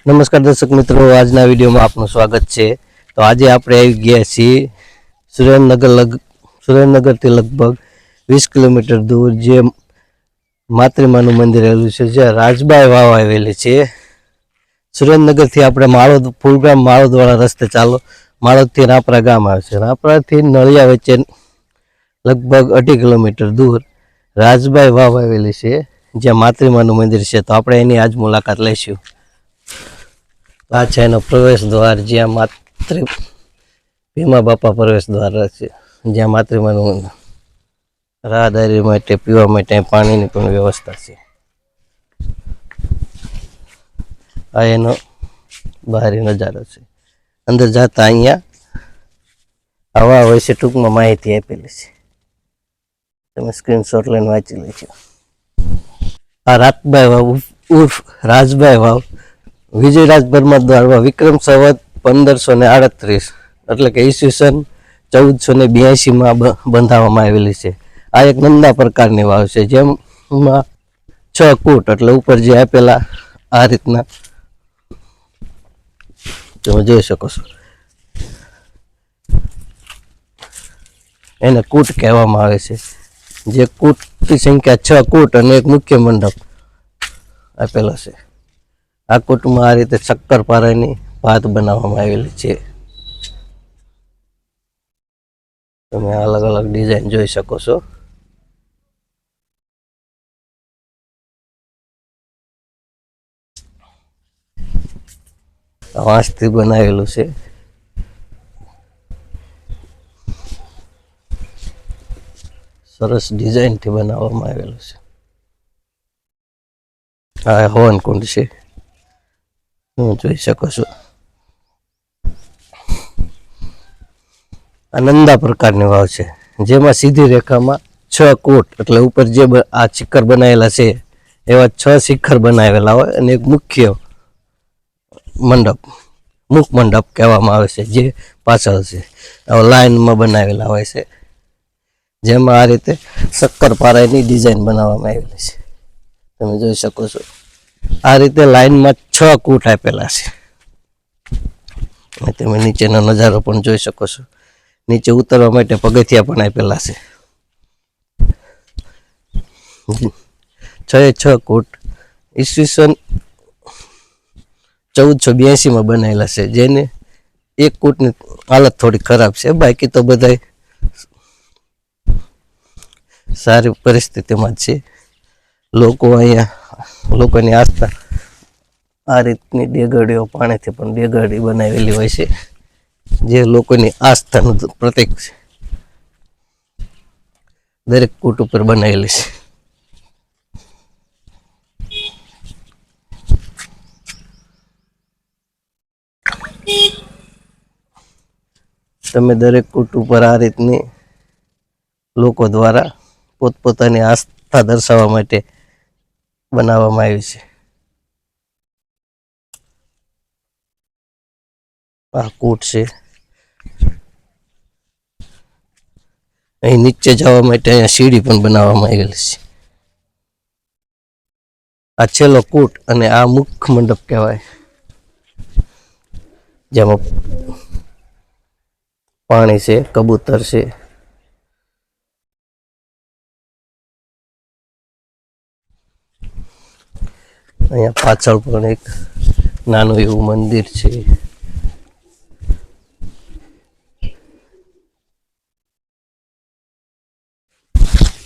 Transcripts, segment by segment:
નમસ્કાર દર્શક મિત્રો, આજના વિડીયોમાં આપનું સ્વાગત છે। તો આજે આપણે આવી ગયા છીએ સુરેન્દ્રનગરથી લગભગ 20 કિલોમીટર દૂર જે માતૃમાનું મંદિર આવેલું છે, જ્યાં રાજબાઈ વાવ આવેલી છે। સુરેન્દ્રનગરથી આપણે માળોદ ફૂલગામ માળોદવાળા રસ્તે ચાલો, માળોદથી રાપરા ગામ આવે છે। રાપરાથી નળિયા વચ્ચે લગભગ 2.5 કિલોમીટર દૂર રાજબાઈ વાવ આવેલી છે, જ્યાં માતૃમાનું મંદિર છે। તો આપણે એની આજ મુલાકાત લઈશું। આ છે એનો પ્રવેશ દ્વાર, જ્યાં ભીમા બાપા પ્રવેશ દ્વાર છે, જ્યાં માતૃમાનું રાહદારી માટે પીવા માટે પાણીની પણ વ્યવસ્થા છે। આ એનો બહારી નજારો છે। અંદર જતા અહીંયા હવા હોય છે, ટૂંકમાં માહિતી આપેલી છે, તમે સ્ક્રીનશોટ લઈને વાંચી લેજો। આ રાતબાઈ વાવ ઉર્ફ રાજબાઈ વાવ વિજયરાજ પરમાર દ્વારા વિક્રમ સંવત 1538 એટલે કે ઈસવીસન 1482 બંધાવવામાં આવેલી છે। આ એક નંદા પ્રકારની વાવ છે, જેમાં 6 કૂટ એટલે ઉપર જે આપેલા આ રીતના તમે જોઈ શકો છો, એને કૂટ કહેવામાં આવે છે। જે કૂટની સંખ્યા 6 કૂટ અને એક મુખ્ય મંડપ આપેલો છે। આ કૂટમાં આ રીતે શક્કરપારાની ભાત બનાવવામાં આવેલી છે, તમે અલગ અલગ ડિઝાઇન જોઈ શકો છો। વાંસથી બનાવેલું છે, સરસ ડિઝાઇનથી બનાવવામાં આવેલું છે। આ હવન કુંડ છે, તમે જોઈ શકો છો। આનંદા પ્રકારની વાવ છે, જેમાં સીધી રેખામાં 6 કૂટ એટલે ઉપર જે આ શિખર બનાવેલા છે એવા 6 શિખર બનાવેલા હોય, અને એક મુખ્ય મંડપ મુખ મંડપ કહેવામાં આવે છે, જે પાછળ છે લાઈનમાં બનાવેલા હોય છે, જેમાં આ રીતે શક્કરપારાની ડિઝાઇન બનાવવામાં આવેલી છે, તમે જોઈ શકો છો। આ રીતે લાઈનમાં 6 કૂટ આપેલા છે, તમે નીચેનો નજારો પણ જોઈ શકો છો। નીચે ઉતરવા માટે પગથિયા પણ આપેલા છે। 6 કૂટ ઈસવીસન 1482 બનાવેલા છે, જેને એક કૂટની હાલત થોડી ખરાબ છે, બાકી તો બધા સારી પરિસ્થિતિમાં જ છે। લોકોની આસ્થા આ રીતની ડેગડીઓ પાણીથી પણ ડેગડી બનાવેલી હોય છે, જે લોકોની આસ્થાનું પ્રતીક છે, દરેક કૂટ ઉપર બનાવેલી છે। તમે દરેક કૂટ ઉપર આ રીતની લોકો દ્વારા પોતપોતાની આસ્થા દર્શાવવા માટે બનાવવામાં આવી છે। આ કૂટ છે, અહીં નીચે જવા માટે અહીંયા સીડી પણ બનાવવામાં આવેલી છે। આ છેલ્લો કૂટ અને આ મુખ્ય મંડપ કહેવાય, જેમાં પાણી છે, કબૂતર છે, અહીંયા પાછળ પણ એક નાનું એવું મંદિર છે।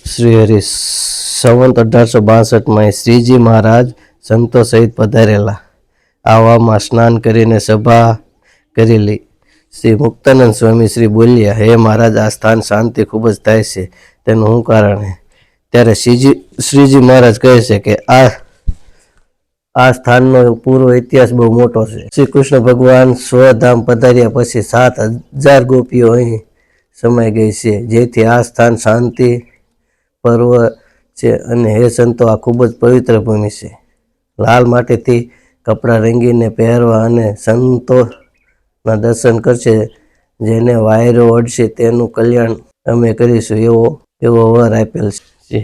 શ્રી હરિ સંવત 1862 શ્રીજી મહારાજ સંતો સહિત પધારેલા। આવામાં સ્નાન કરીને સભા કરેલી। શ્રી મુક્તાનંદ સ્વામી શ્રી બોલ્યા, હે મહારાજ, આ સ્થાન શાંતિ ખૂબ જ થાય છે, તેનું શું કારણ? ત્યારે શ્રીજી મહારાજ કહે છે કે આ સ્થાનનો પૂર્વ ઇતિહાસ બહુ મોટો છે। શ્રી કૃષ્ણ ભગવાન સ્વધામ પધાર્યા પછી 7000 ગોપીઓ અહીં સમાઈ ગઈ છે, જેથી આ સ્થાન શાંતિ પર્વ છે। અને હે સંતો, આ ખૂબ જ પવિત્ર ભૂમિ છે। લાલ માટીથી કપડાં રંગીને પહેરવા અને સંતોના દર્શન કરશે, જેને વાયરો અડશે તેનું કલ્યાણ અમે કરીશું, એવો વર આપેલ છે।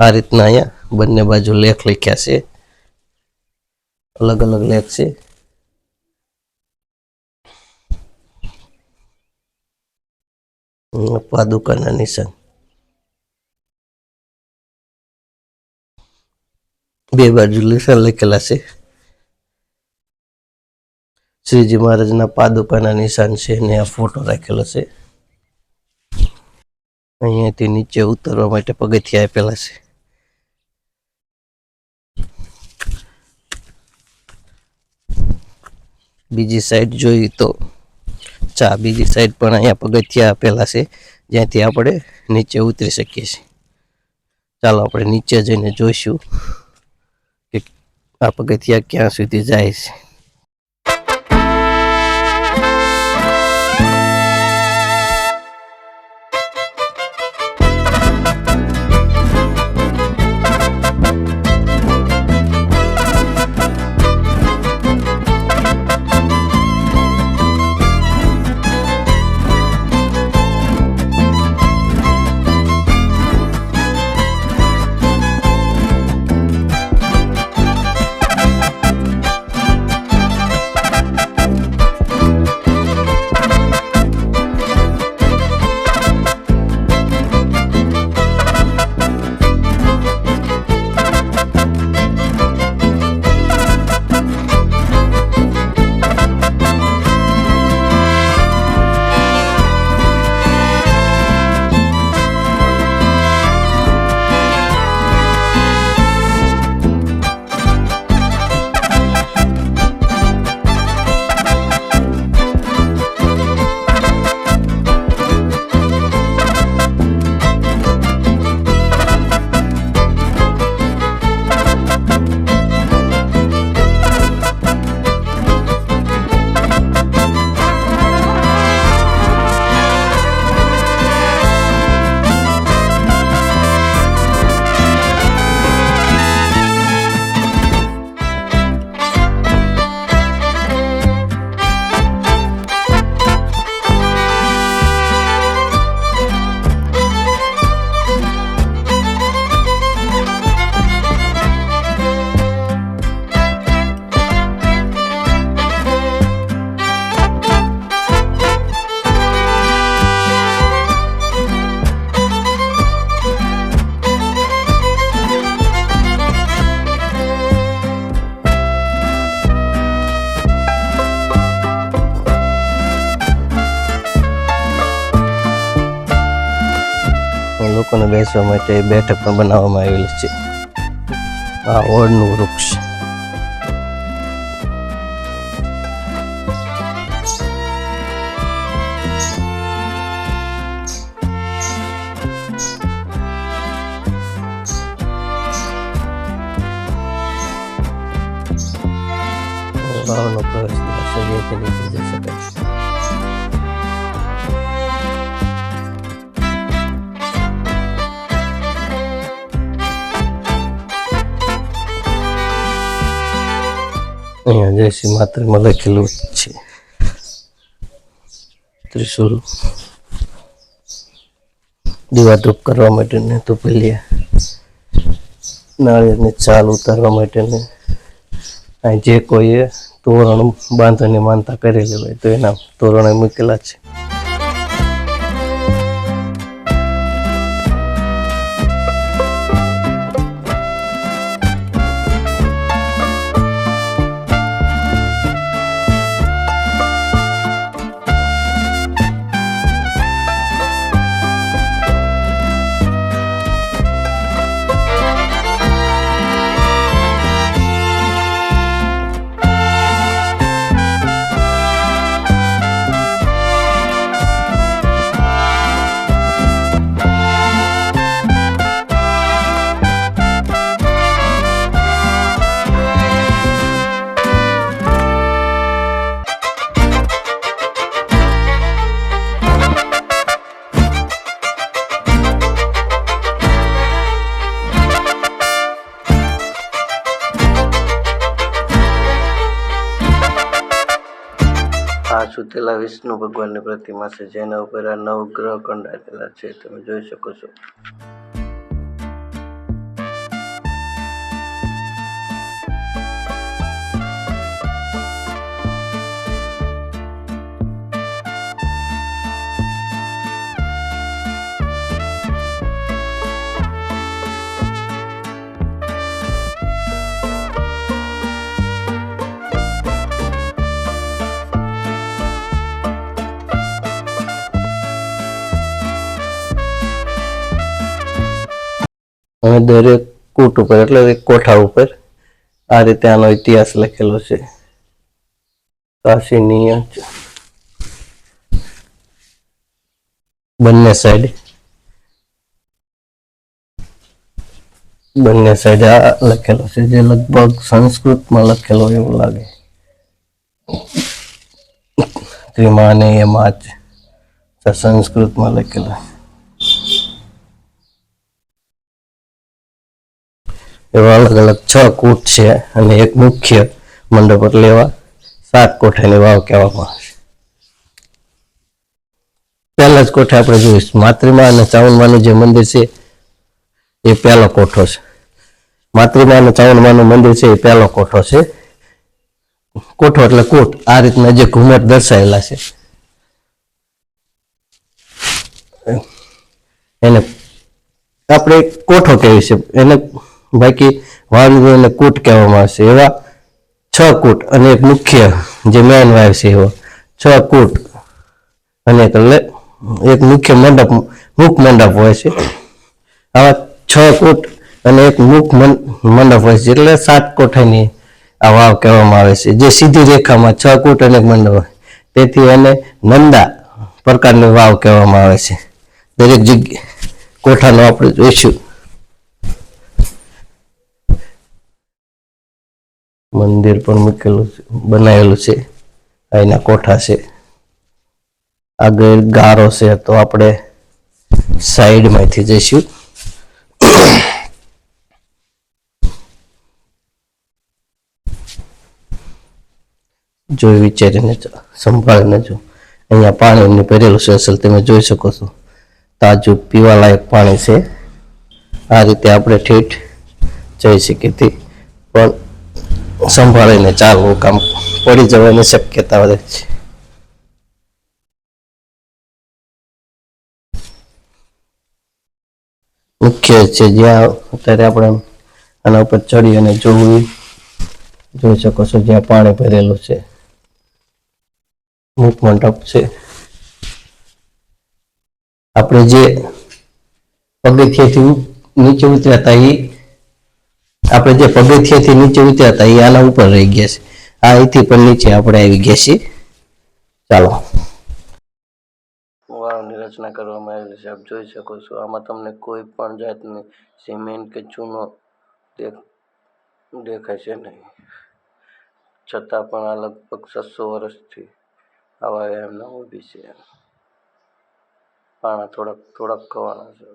આ રીતના અહીંયા બંને બાજુ લેખ લખ્યા છે। અલગ અલગ લેખ છે. પાદુકાના નિશાન બે બાજુ નિશાન લખેલા છે. શ્રીજી મહારાજના પાદુકાના નિશાન છે ને આ ફોટો રાખેલો છે. અહીંયાથી નીચે ઉતરવા માટે પગથિયા આપેલા છે. બીજી સાઈડ જોઈએ તો બીજી સાઈડ પણ અહીંયા પગથિયા આપેલા છે જ્યાંથી આપણે નીચે ઉતરી શકીએ છીએ. ચાલો આપણે નીચે જઈને જોઈશું કે આ પગથિયા ક્યાં સુધી જાય છે. લોકોને બેસવા માટે બેઠક પણ બનાવવામાં આવેલી છે. આ ઓળનું વૃક્ષ વાવનો પ્રવેશ દ્વાર નીચે જઈ શકાય. અહીંયા જય શ્રી માતામાં લખેલું છે. ત્રિશુલ દીવા ધૂપ કરવા માટેને તુપલિયા નાળિયેરની છાલ ઉતારવા માટેને અહીં જે કોઈએ તોરણ બાંધવાની માનતા કરેલી હોય તો એના તોરણ મૂકેલા છે. આ સુતેલા વિષ્ણુ ભગવાનની પ્રતિમા છે જેના ઉપર આ નવગ્રહ કંડારેલા છે, તમે જોઈ શકો છો. અને દરેક કૂટ ઉપર એટલે એક કોઠા ઉપર આ રીતે આનો ઇતિહાસ લખેલો છે. કાશીની બંને સાઈડ આ લખેલો છે, જે લગભગ સંસ્કૃતમાં લખેલો એવું લાગે. ત્રિમાને એમાં જ સંસ્કૃતમાં લખેલો. એવા અલગ અલગ 6 કૂટ છે અને એક મુખ્ય મંડપ, એટલે એવા 7 કોઠાની વાવ કહેવામાં આવે છે. પહેલા જ કોઠે આપણે જોઈશું માતૃમા અને ચાવણમાનું જે મંદિર છે એ પહેલો કોઠો છે. માતૃમા અને ચાવણમાનું મંદિર છે એ પહેલો કોઠો છે. કોઠો એટલે કોટ, આ રીતના જે ઘુમટ દર્શાવેલા છે એને આપણે કોઠો કહેવી છે. એને બાકી વાવને કૂટ કહેવામાં આવે છે. એવા 6 કૂટ અને એક મુખ્ય જે મેન વાવ છે એવો 6 કૂટ અને એક મુખ્ય મંડપ, મુખ મંડપ હોય છે. આવા 6 કૂટ અને એક મુખ મંડપ હોય છે, એટલે 7 કોઠાની આ વાવ કહેવામાં આવે છે, જે સીધી રેખામાં 6 કૂટ અને એક મંડપ હોય, તેથી એને નંદા પ્રકારની વાવ કહેવામાં આવે છે. દરેક જગ્યાએ કોઠાનો આપણે જોઈશું. મંદિર પણ મૂકેલું છે, બનાવેલું છે. અહીંના કોઠા છે. આગળ ગારો છે, તો આપણે સાઈડમાંથી જઈશું. જોઈ વિચારીને સંભાળીને જો. અહીંયા પાણીની ભરેલું છે અસલ, તમે જોઈ શકો છો. તાજું પીવાલાયક પાણી છે. આ રીતે આપણે ઠેઠ જઈ શકીએ તે, પણ સંભાળીને ચાલવું, કામ પડી જવાની શક્યતા વધે છે. મુખ્ય છે જ્યાં અત્યારે આપણે આના ઉપર ચડી અને જોઈ શકો છો, જ્યાં પાણી ભરેલું છે. મુખ મંડપ છે. આપણે જે પગથિયાથી નીચે ઉતર્યા હતા એ આના ઉપર રહી ગયા છે. આ અહીંથી પણ નીચે આપણે આવી ગયા છીએ. ચાલો. વાવની રચના કરવામાં આવેલી છે, આપ જોઈ શકો છો. આમાં તમને કોઈ પણ જાતની સિમેન્ટ કે ચૂનો દેખાય છે નહીં, છતાં પણ આ લગભગ 600 વર્ષથી આવા એમના ઊભી છે. પાણા થોડાક ખવાના છે.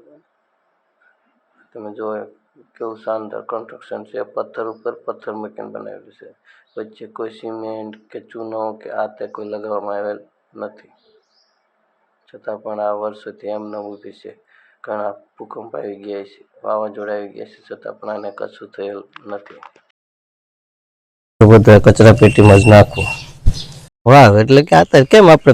તમે જો કેવું શાનદાર કન્સ્ટ્રક્શન છે. પથ્થર ઉપર પથ્થર મૂકીને બનાવેલું છે. વચ્ચે કોઈ સિમેન્ટ કે ચૂનો કે આ તે કોઈ લગાવવામાં આવેલ નથી, છતાં પણ આ વર્ષોથી એમને ઊભી છે. ઘણા ભૂકંપ આવી ગયા છે, વાવાઝોડા આવી ગયા છે, છતાં પણ આને કશું થયેલ નથી. બધા કચરા પેટીમાં જ નાખવું. વાવ એટલે કે આ કેમ આપણે